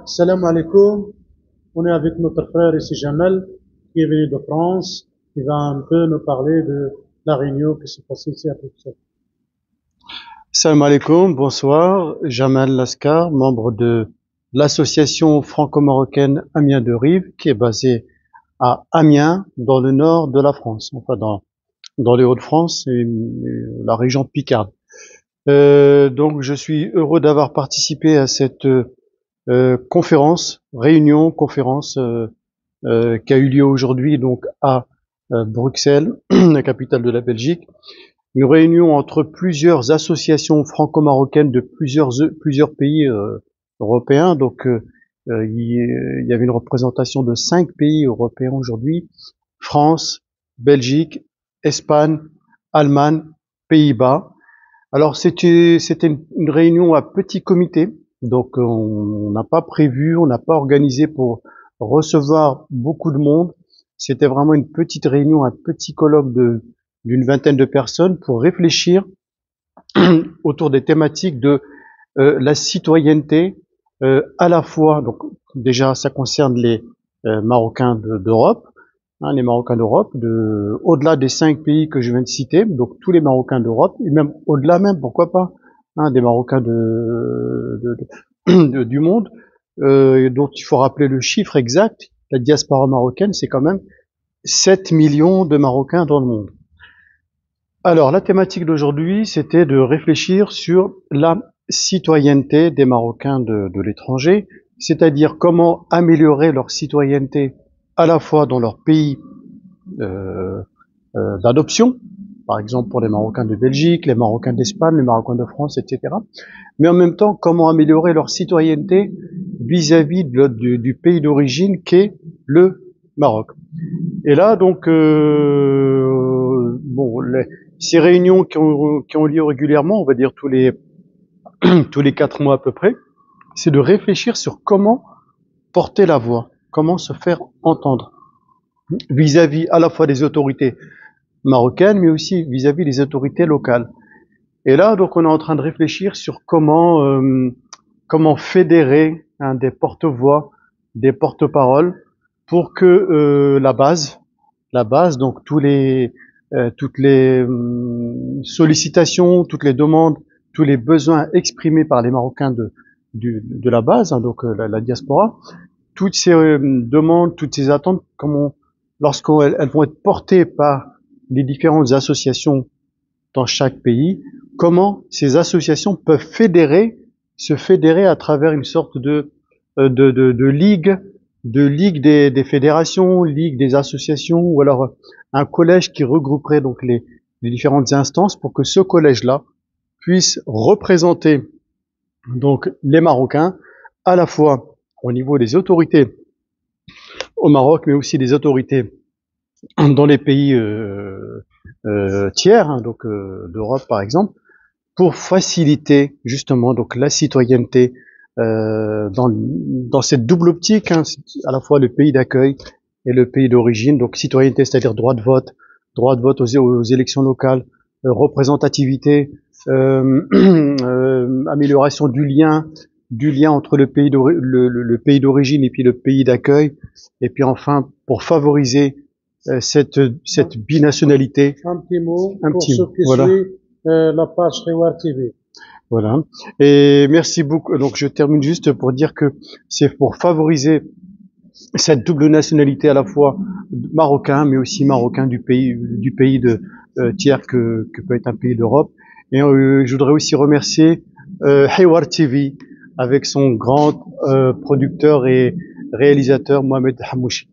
Salam alaikum. On est avec notre frère ici Jamel, qui est venu de France, qui va un peu nous parler de la réunion qui s'est passée ici à Bruxelles. Salam alaikum, bonsoir. Jamal Lascar, membre de l'association franco-marocaine Amiens de Rive, qui est basée à Amiens, dans le nord de la France, enfin dans les Hauts-de-France et la région Picarde. Donc je suis heureux d'avoir participé à cette conférence qui a eu lieu aujourd'hui donc à Bruxelles, la capitale de la Belgique. Une réunion entre plusieurs associations franco-marocaines de plusieurs pays européens. Donc il y avait une représentation de 5 pays européens aujourd'hui: France, Belgique, Espagne, Allemagne, Pays-Bas. Alors c'était une réunion à petit comité, donc on n'a pas prévu, on n'a pas organisé pour recevoir beaucoup de monde. C'était vraiment une petite réunion, un petit colloque d'une vingtaine de personnes pour réfléchir autour des thématiques de la citoyenneté, à la fois, donc déjà ça concerne les Marocains d'Europe, les Marocains d'Europe, au-delà des 5 pays que je viens de citer, donc tous les Marocains d'Europe, et même au-delà même, pourquoi pas, des Marocains du monde, dont il faut rappeler le chiffre exact. La diaspora marocaine, c'est quand même 7 millions de Marocains dans le monde. Alors, la thématique d'aujourd'hui, c'était de réfléchir sur la citoyenneté des Marocains de l'étranger, c'est-à-dire comment améliorer leur citoyenneté à la fois dans leur pays d'adoption, par exemple pour les Marocains de Belgique, les Marocains d'Espagne, les Marocains de France, etc. Mais en même temps, comment améliorer leur citoyenneté vis-à-vis du pays d'origine qu'est le Maroc. Et là, donc, ces réunions qui ont lieu régulièrement, on va dire tous les 4 mois à peu près, c'est de réfléchir sur comment porter la voix, comment se faire entendre vis-à-vis à la fois des autorités marocaines, mais aussi vis-à-vis des autorités locales. Et là, donc, on est en train de réfléchir sur comment fédérer des porte-voix, des porte-paroles, pour que la base, donc toutes les sollicitations, toutes les demandes, tous les besoins exprimés par les Marocains de la base, donc la diaspora, toutes ces demandes, toutes ces attentes, lorsqu'elles vont être portées par les différentes associations dans chaque pays, comment ces associations peuvent se fédérer à travers une sorte de ligue, des fédérations, ligue des associations, ou alors un collège qui regrouperait donc les différentes instances pour que ce collège-là puisse représenter donc les Marocains à la fois au niveau des autorités au Maroc, mais aussi des autorités dans les pays tiers, donc d'Europe par exemple, pour faciliter justement donc la citoyenneté dans cette double optique, à la fois le pays d'accueil et le pays d'origine. Donc citoyenneté, c'est-à-dire droit de vote aux élections locales, représentativité, amélioration du lien entre le pays d'origine et puis le pays d'accueil, et puis enfin pour favoriser cette binationalité. Un petit mot pour ceux qui suivent la page Reward TV. Voilà. Et merci beaucoup. Donc je termine juste pour dire que c'est pour favoriser cette double nationalité, à la fois marocain, mais aussi marocain du pays de tiers que peut être un pays d'Europe. Et je voudrais aussi remercier Hayward TV avec son grand producteur et réalisateur Mohamed Hamouchi.